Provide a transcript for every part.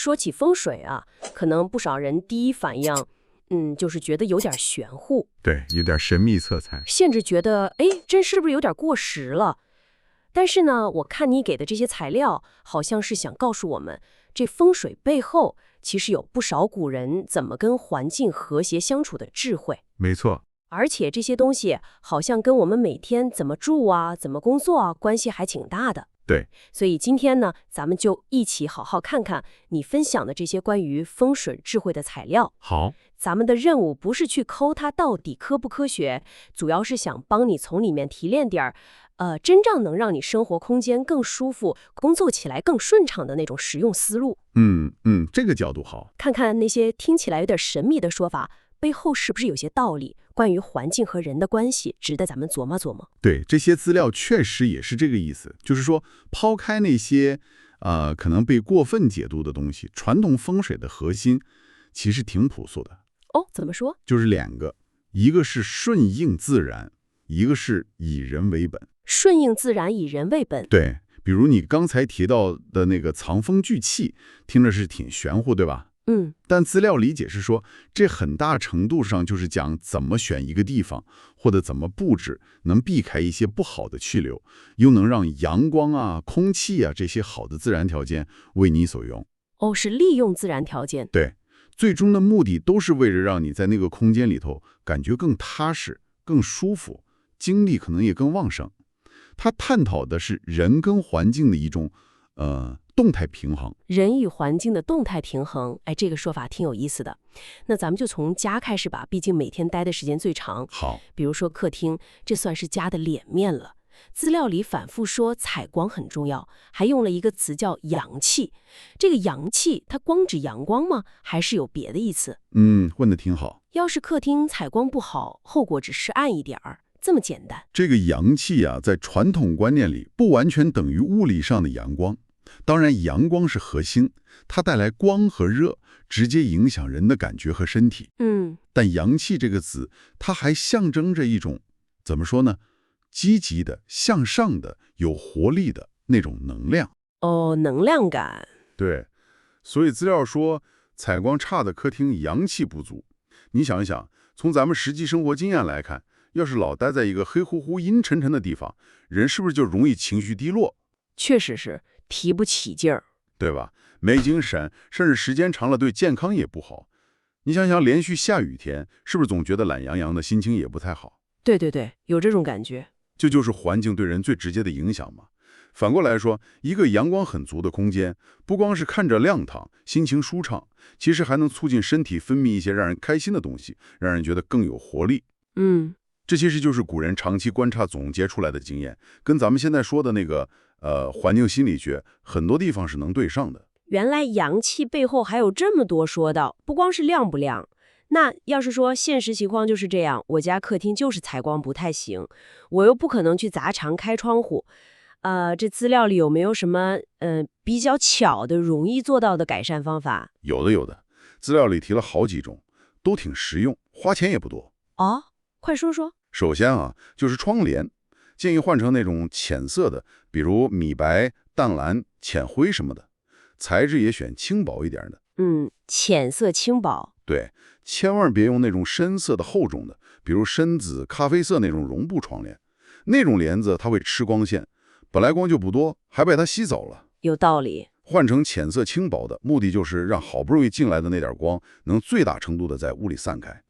说起风水啊，可能不少人第一反应，就是觉得有点玄乎，对，有点神秘色彩。甚至觉得，哎，这是不是有点过时了？但是呢，我看你给的这些材料，好像是想告诉我们，这风水背后其实有不少古人怎么跟环境和谐相处的智慧。没错。而且这些东西好像跟我们每天怎么住啊、怎么工作啊，关系还挺大的。对，所以今天呢，咱们就一起好好看看你分享的这些关于风水智慧的材料。好，咱们的任务不是去抠它到底科不科学，主要是想帮你从里面提炼点儿，真正能让你生活空间更舒服、工作起来更顺畅的那种实用思路。这个角度好。看看那些听起来有点神秘的说法，背后是不是有些道理？关于环境和人的关系，值得咱们琢磨琢磨。对，这些资料确实也是这个意思，就是说，抛开那些可能被过分解读的东西，传统风水的核心其实挺朴素的。哦，怎么说？就是两个，一个是顺应自然，一个是以人为本。顺应自然，以人为本。对，比如你刚才提到的那个藏风聚气，听着是挺玄乎，对吧？但资料理解是说，这很大程度上就是讲怎么选一个地方，或者怎么布置，能避开一些不好的气流，又能让阳光啊、空气啊这些好的自然条件为你所用。哦，是利用自然条件。对，最终的目的都是为了让你在那个空间里头感觉更踏实、更舒服，精力可能也更旺盛。他探讨的是人跟环境的一种动态平衡。人与环境的动态平衡，哎，这个说法挺有意思的。那咱们就从家开始吧，毕竟每天待的时间最长。好，比如说客厅，这算是家的脸面了。资料里反复说采光很重要，还用了一个词叫阳气。这个阳气，它光指阳光吗？还是有别的意思？问得挺好。要是客厅采光不好，后果只是暗一点儿，这么简单。这个阳气啊，在传统观念里不完全等于物理上的阳光。当然，阳光是核心，它带来光和热，直接影响人的感觉和身体。但阳气这个词，它还象征着一种，怎么说呢？积极的、向上的、有活力的那种能量。哦，能量感。对，所以资料说，采光差的客厅阳气不足。你想一想，从咱们实际生活经验来看，要是老待在一个黑乎乎、阴沉沉的地方，人是不是就容易情绪低落？确实是提不起劲儿，对吧？没精神，甚至时间长了对健康也不好。你想想，连续下雨天，是不是总觉得懒洋洋的，心情也不太好？对对对，有这种感觉。这就是环境对人最直接的影响嘛。反过来说，一个阳光很足的空间，不光是看着亮堂、心情舒畅，其实还能促进身体分泌一些让人开心的东西，让人觉得更有活力。这其实就是古人长期观察总结出来的经验，跟咱们现在说的那个环境心理学很多地方是能对上的。原来阳气背后还有这么多说道，不光是亮不亮。那要是说现实情况就是这样，我家客厅就是采光不太行，我又不可能去砸墙开窗户，这资料里有没有什么比较巧的、容易做到的改善方法？有的，资料里提了好几种，都挺实用，花钱也不多。哦，快说说。首先啊，就是窗帘，建议换成那种浅色的，比如米白、淡蓝、浅灰什么的，材质也选轻薄一点的。浅色轻薄。对，千万别用那种深色的厚重的，比如深紫、咖啡色那种绒布窗帘，那种帘子它会吃光线，本来光就不多，还被它吸走了。有道理。换成浅色轻薄的，目的就是让好不容易进来的那点光能最大程度的在屋里散开。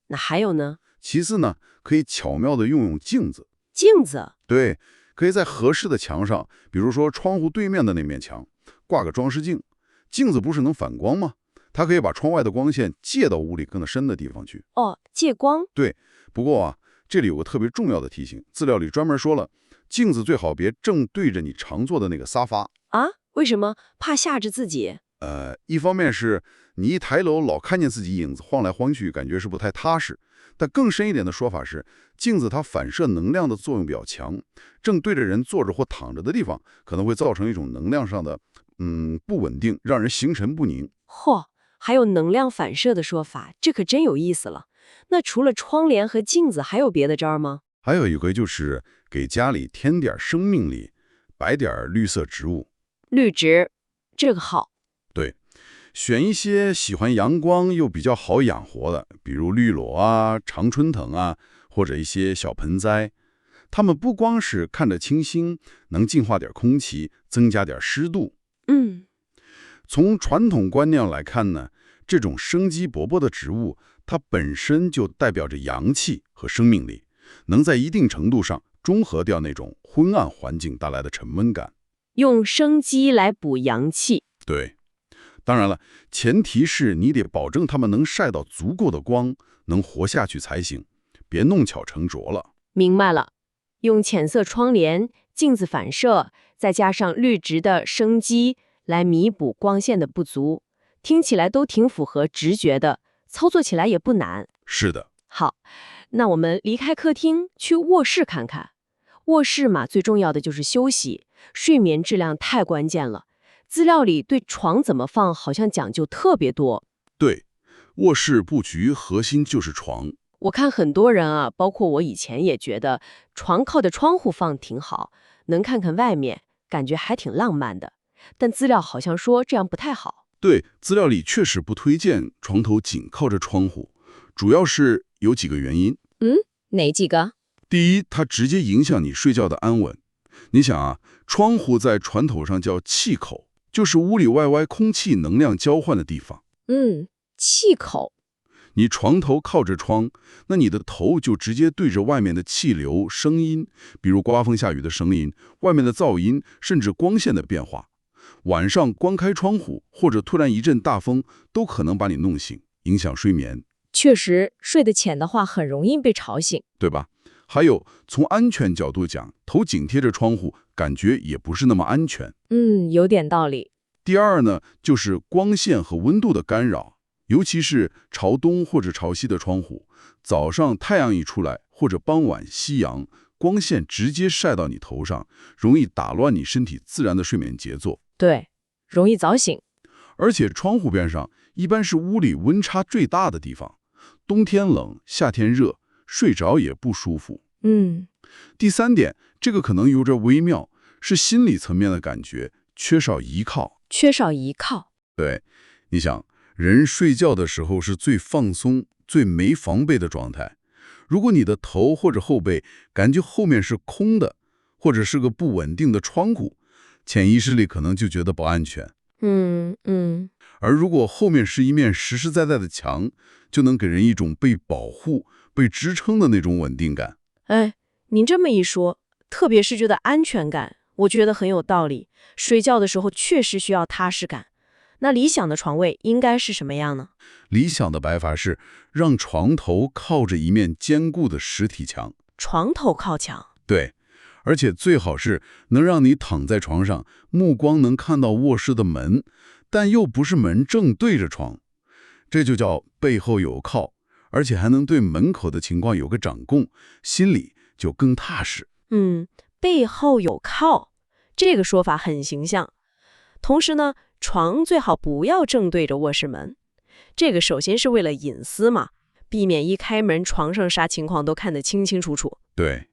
那还有呢？其次呢，可以巧妙的用镜子。镜子？对，可以在合适的墙上，比如说窗户对面的那面墙，挂个装饰镜。镜子不是能反光吗？它可以把窗外的光线借到屋里更深的地方去。哦，借光。对，不过啊，这里有个特别重要的提醒，资料里专门说了，镜子最好别正对着你常坐的那个沙发。啊？为什么？怕吓着自己？一方面是你一抬头老看见自己影子晃来晃去，感觉是不太踏实。但更深一点的说法是，镜子它反射能量的作用比较强，正对着人坐着或躺着的地方，可能会造成一种能量上的不稳定，让人形神不宁。嚯，还有能量反射的说法，这可真有意思了。那除了窗帘和镜子，还有别的招吗？还有一个就是给家里添点生命力，摆点绿色植物。绿植，这个好。对，选一些喜欢阳光又比较好养活的，比如绿萝啊、常春藤啊，或者一些小盆栽。它们不光是看着清新，能净化点空气，增加点湿度。嗯，从传统观念来看呢，这种生机勃勃的植物，它本身就代表着阳气和生命力，能在一定程度上中和掉那种昏暗环境带来的沉闷感。用生机来补阳气。对，当然了，前提是你得保证它们能晒到足够的光，能活下去才行，别弄巧成拙了。明白了，用浅色窗帘、镜子反射，再加上绿植的生机来弥补光线的不足，听起来都挺符合直觉的，操作起来也不难。是的，好，那我们离开客厅，去卧室看看。卧室嘛，最重要的就是休息，睡眠质量太关键了。资料里对床怎么放好像讲究特别多。对，卧室布局核心就是床。我看很多人啊，包括我以前也觉得床靠着窗户放挺好，能看看外面，感觉还挺浪漫的。但资料好像说这样不太好。对，资料里确实不推荐床头紧靠着窗户，主要是有几个原因。哪几个？第一，它直接影响你睡觉的安稳。你想啊，窗户在传统上叫气口，就是屋里外外空气能量交换的地方。气口。你床头靠着窗，那你的头就直接对着外面的气流、声音，比如刮风下雨的声音、外面的噪音，甚至光线的变化。晚上光开窗户，或者突然一阵大风，都可能把你弄醒，影响睡眠，确实，睡得浅的话很容易被吵醒。对吧？还有，从安全角度讲，头紧贴着窗户，感觉也不是那么安全。有点道理。第二呢，就是光线和温度的干扰，尤其是朝东或者朝西的窗户，早上太阳一出来，或者傍晚夕阳，光线直接晒到你头上，容易打乱你身体自然的睡眠节奏。对，容易早醒。而且窗户边上一般是屋里温差最大的地方，冬天冷，夏天热，睡着也不舒服。第三点，这个可能有点微妙，是心理层面的感觉，缺少依靠。缺少依靠。对，你想，人睡觉的时候是最放松、最没防备的状态。如果你的头或者后背感觉后面是空的，或者是个不稳定的窗户，潜意识里可能就觉得不安全。而如果后面是一面实实在在的墙，就能给人一种被保护、被支撑的那种稳定感。哎，您这么一说，特别是觉得安全感，我觉得很有道理。睡觉的时候确实需要踏实感。那理想的床位应该是什么样呢？理想的摆法是让床头靠着一面坚固的实体墙。床头靠墙。对，而且最好是能让你躺在床上，目光能看到卧室的门，但又不是门正对着床，这就叫背后有靠，而且还能对门口的情况有个掌控，心里就更踏实。背后有靠，这个说法很形象。同时呢，床最好不要正对着卧室门，这个首先是为了隐私嘛，避免一开门床上啥情况都看得清清楚楚。对，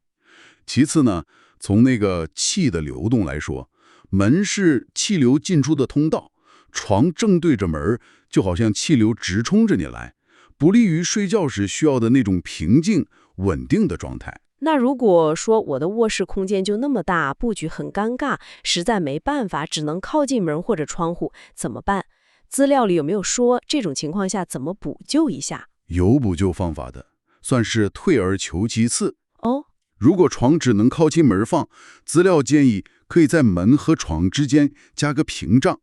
其次呢，从那个气的流动来说，门是气流进出的通道，床正对着门，就好像气流直冲着你来，不利于睡觉时需要的那种平静、稳定的状态。那如果说我的卧室空间就那么大，布局很尴尬，实在没办法，只能靠近门或者窗户，怎么办？资料里有没有说这种情况下怎么补救一下？有补救方法的，算是退而求其次。如果床只能靠近门放，资料建议可以在门和床之间加个屏障，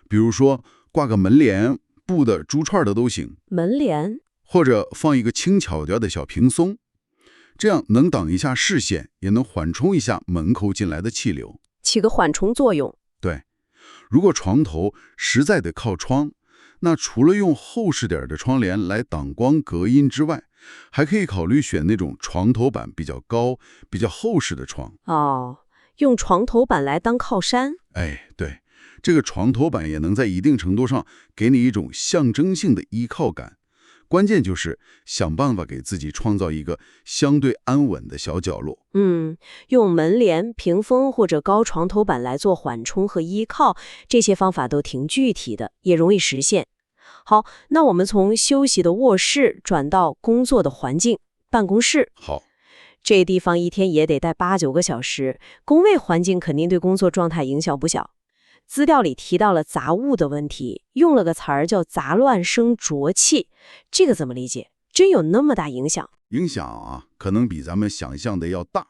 比如说挂个门帘，布的、珠串的都行。门帘？或者放一个轻巧点的小屏松，这样能挡一下视线，也能缓冲一下门口进来的气流，起个缓冲作用。对，如果床头实在得靠窗，那除了用厚实点的窗帘来挡光隔音之外，还可以考虑选那种床头板比较高、比较厚实的窗。用床头板来当靠山。对，这个床头板也能在一定程度上给你一种象征性的依靠感，关键就是想办法给自己创造一个相对安稳的小角落。用门帘、屏风或者高床头板来做缓冲和依靠，这些方法都挺具体的，也容易实现。好，那我们从休息的卧室转到工作的环境，办公室。好，这地方一天也得待8-9个小时，工位环境肯定对工作状态影响不小。资料里提到了杂物的问题，用了个词儿叫杂乱生浊气，这个怎么理解？真有那么大影响？影响啊，可能比咱们想象的要大。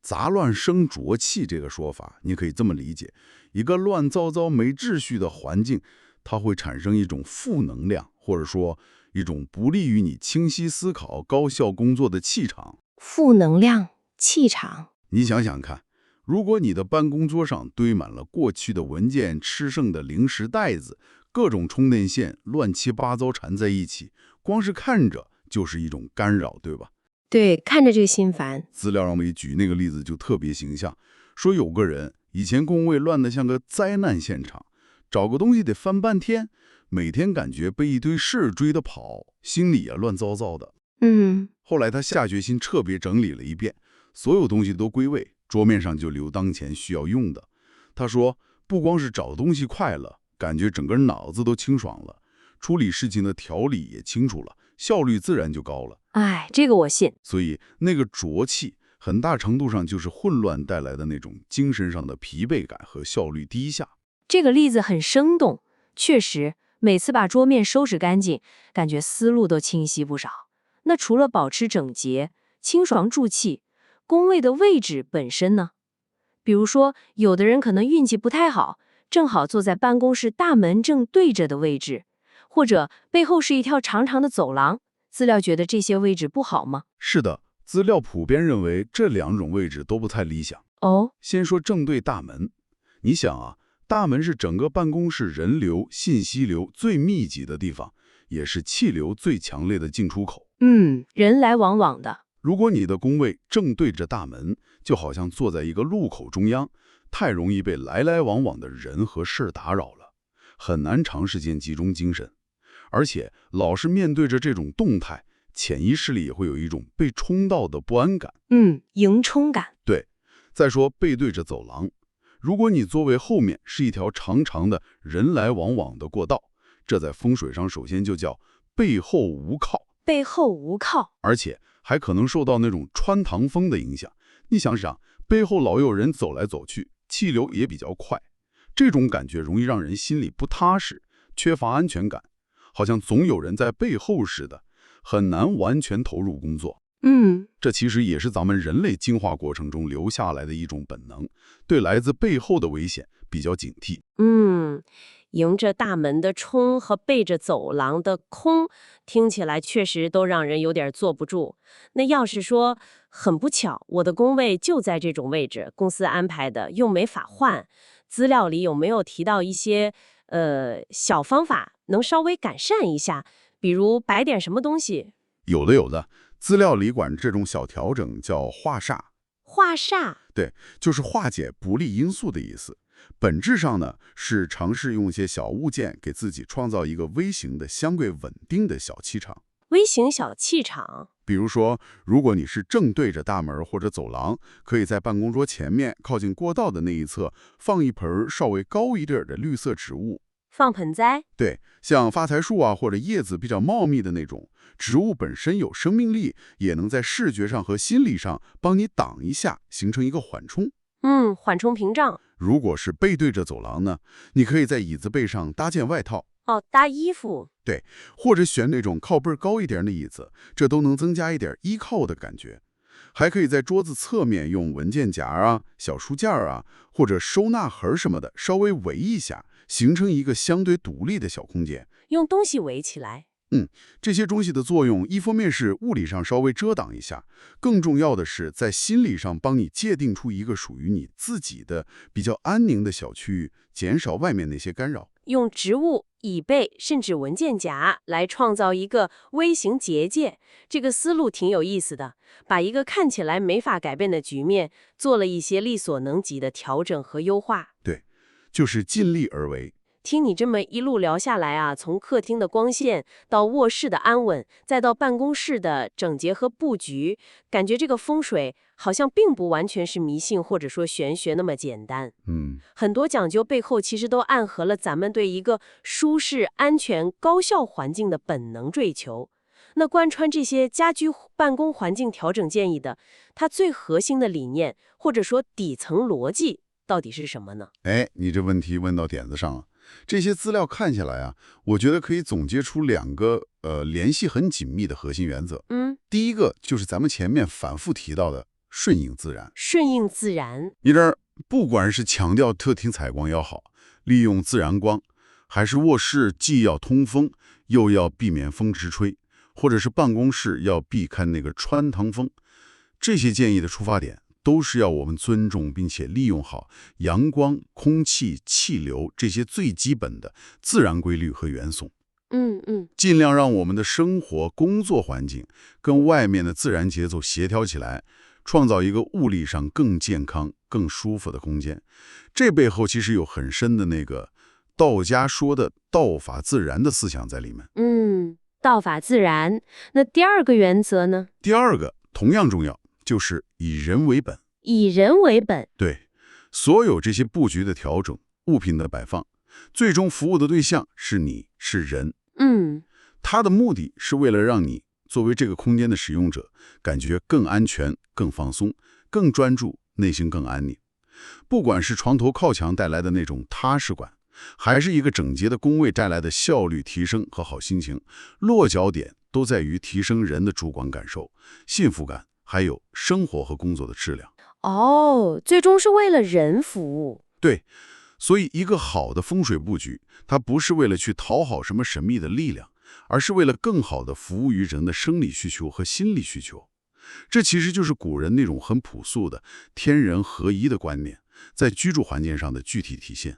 杂乱生浊气这个说法，你可以这么理解：一个乱糟糟、没秩序的环境，它会产生一种负能量，或者说一种不利于你清晰思考、高效工作的气场。负能量、气场。你想想看，如果你的办公桌上堆满了过去的文件、吃剩的零食袋子、各种充电线乱七八糟缠在一起，光是看着就是一种干扰，对吧？对，看着就心烦。资料上面举那个例子就特别形象，说有个人以前工位乱得像个灾难现场，找个东西得翻半天，每天感觉被一堆事追着跑，心里乱糟糟的。后来他下决心彻底整理了一遍，所有东西都归位，桌面上就留当前需要用的。他说，不光是找东西快了，感觉整个脑子都清爽了，处理事情的条理也清楚了，效率自然就高了。哎，这个我信。所以那个浊气，很大程度上就是混乱带来的那种精神上的疲惫感和效率低下。这个例子很生动，确实，每次把桌面收拾干净，感觉思路都清晰不少。那除了保持整洁、清爽助气，工位的位置本身呢？比如说，有的人可能运气不太好，正好坐在办公室大门正对着的位置，或者背后是一条长长的走廊。资料觉得这些位置不好吗？是的，资料普遍认为这两种位置都不太理想。先说正对大门，你想啊，大门是整个办公室人流、信息流最密集的地方，也是气流最强烈的进出口。人来往往的。如果你的工位正对着大门，就好像坐在一个路口中央，太容易被来来往往的人和事打扰了，很难长时间集中精神。而且老是面对着这种动态，潜意识里也会有一种被冲到的不安感。迎冲感。对，再说背对着走廊，如果你座位后面是一条长长的人来往往的过道，这在风水上首先就叫背后无靠。背后无靠，而且还可能受到那种穿堂风的影响。你想想，背后老有人走来走去，气流也比较快，这种感觉容易让人心里不踏实，缺乏安全感，好像总有人在背后似的，很难完全投入工作。这其实也是咱们人类进化过程中留下来的一种本能，对来自背后的危险比较警惕。迎着大门的冲和背着走廊的空，听起来确实都让人有点坐不住。那要是说很不巧，我的工位就在这种位置，公司安排的又没法换，资料里有没有提到一些小方法能稍微改善一下？比如摆点什么东西？有的，资料里管这种小调整叫化煞。化煞？对，就是化解不利因素的意思。本质上呢，是尝试用一些小物件给自己创造一个微型的、相对稳定的小气场。微型小气场，比如说，如果你是正对着大门或者走廊，可以在办公桌前面靠近过道的那一侧放一盆稍微高一点的绿色植物。放盆栽？对，像发财树啊，或者叶子比较茂密的那种植物，本身有生命力，也能在视觉上和心理上帮你挡一下，形成一个缓冲。缓冲屏障。如果是背对着走廊呢，你可以在椅子背上搭件外套。搭衣服。对，或者选那种靠背高一点的椅子，这都能增加一点依靠的感觉。还可以在桌子侧面用文件夹啊、小书架啊，或者收纳盒什么的稍微围一下，形成一个相对独立的小空间。用东西围起来。这些东西的作用，一方面是物理上稍微遮挡一下，更重要的是在心理上帮你界定出一个属于你自己的比较安宁的小区域，减少外面那些干扰。用植物、椅背甚至文件夹来创造一个微型结界，这个思路挺有意思的，把一个看起来没法改变的局面做了一些力所能及的调整和优化。对，就是尽力而为。听你这么一路聊下来啊，从客厅的光线到卧室的安稳，再到办公室的整洁和布局，感觉这个风水好像并不完全是迷信或者说玄学那么简单。很多讲究背后其实都暗合了咱们对一个舒适、安全、高效环境的本能追求。那贯穿这些家居办公环境调整建议的，它最核心的理念或者说底层逻辑到底是什么呢？哎，你这问题问到点子上了。这些资料看下来啊，我觉得可以总结出两个联系很紧密的核心原则。第一个就是咱们前面反复提到的顺应自然。顺应自然，你这儿不管是强调客厅采光要好，利用自然光，还是卧室既要通风，又要避免风直吹，或者是办公室要避开那个穿堂风，这些建议的出发点都是要我们尊重并且利用好阳光、空气、气流这些最基本的自然规律和元素。尽量让我们的生活、工作环境跟外面的自然节奏协调起来，创造一个物理上更健康、更舒服的空间。这背后其实有很深的那个道家说的道法自然的思想在里面。道法自然。那第二个原则呢？第二个同样重要，就是以人为本。以人为本。对，所有这些布局的调整、物品的摆放，最终服务的对象是你，是人。它的目的是为了让你作为这个空间的使用者，感觉更安全、更放松、更专注，内心更安宁。不管是床头靠墙带来的那种踏实感，还是一个整洁的工位带来的效率提升和好心情，落脚点都在于提升人的主观感受、幸福感，还有生活和工作的质量。最终是为了人服务。对，所以一个好的风水布局，它不是为了去讨好什么神秘的力量，而是为了更好地服务于人的生理需求和心理需求。这其实就是古人那种很朴素的天人合一的观念，在居住环境上的具体体现。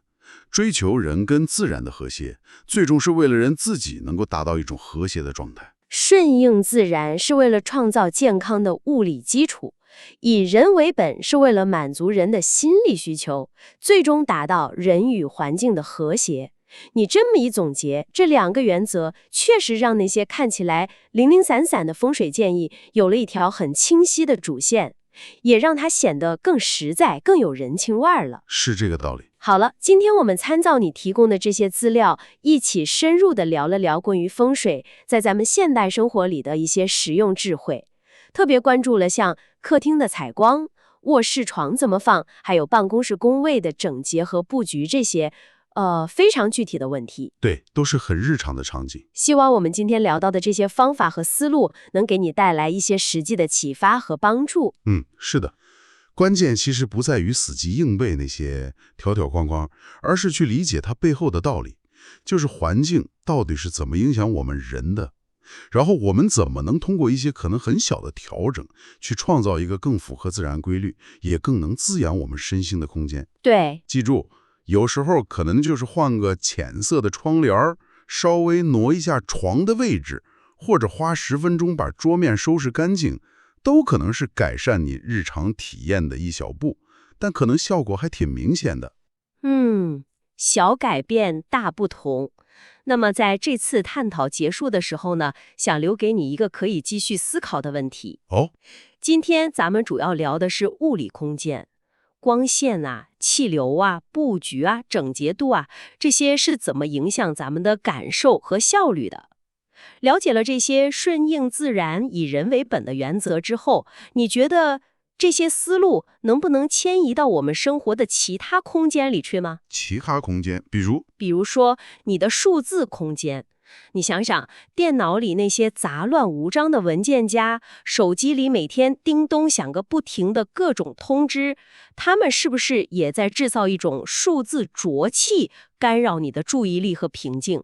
追求人跟自然的和谐，最终是为了人自己能够达到一种和谐的状态。顺应自然是为了创造健康的物理基础，以人为本是为了满足人的心理需求，最终达到人与环境的和谐。你这么一总结，这两个原则确实让那些看起来零零散散的风水建议有了一条很清晰的主线，也让它显得更实在、更有人情味儿了。是这个道理。好了，今天我们参照你提供的这些资料，一起深入地聊了聊关于风水在咱们现代生活里的一些实用智慧，特别关注了像客厅的采光、卧室床怎么放，还有办公室工位的整洁和布局这些非常具体的问题。对，都是很日常的场景。希望我们今天聊到的这些方法和思路，能给你带来一些实际的启发和帮助。是的。关键其实不在于死记硬背那些条条框框，而是去理解它背后的道理，就是环境到底是怎么影响我们人的，然后我们怎么能通过一些可能很小的调整，去创造一个更符合自然规律，也更能滋养我们身心的空间。对，记住，有时候可能就是换个浅色的窗帘，稍微挪一下床的位置，或者花10分钟把桌面收拾干净，都可能是改善你日常体验的一小步，但可能效果还挺明显的。小改变大不同。那么在这次探讨结束的时候呢，想留给你一个可以继续思考的问题。今天咱们主要聊的是物理空间，光线啊、气流啊、布局啊、整洁度啊，这些是怎么影响咱们的感受和效率的。了解了这些顺应自然、以人为本的原则之后，你觉得这些思路能不能迁移到我们生活的其他空间里去吗？其他空间，比如说你的数字空间。你想想，电脑里那些杂乱无章的文件夹，手机里每天叮咚响个不停的各种通知，它们是不是也在制造一种数字浊气，干扰你的注意力和平静？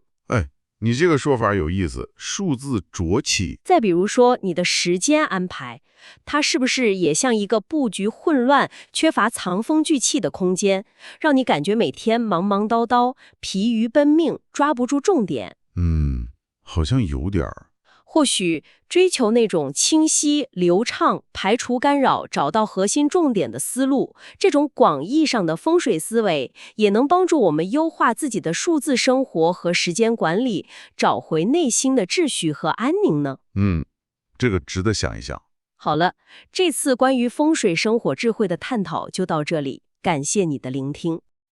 你这个说法有意思，数字浊气。再比如说你的时间安排，它是不是也像一个布局混乱、缺乏藏风聚气的空间，让你感觉每天忙忙叨叨、疲于奔命，抓不住重点？好像有点儿。或许追求那种清晰、流畅、排除干扰、找到核心重点的思路，这种广义上的风水思维，也能帮助我们优化自己的数字生活和时间管理，找回内心的秩序和安宁呢？这个值得想一想。好了，这次关于风水生活智慧的探讨就到这里，感谢你的聆听。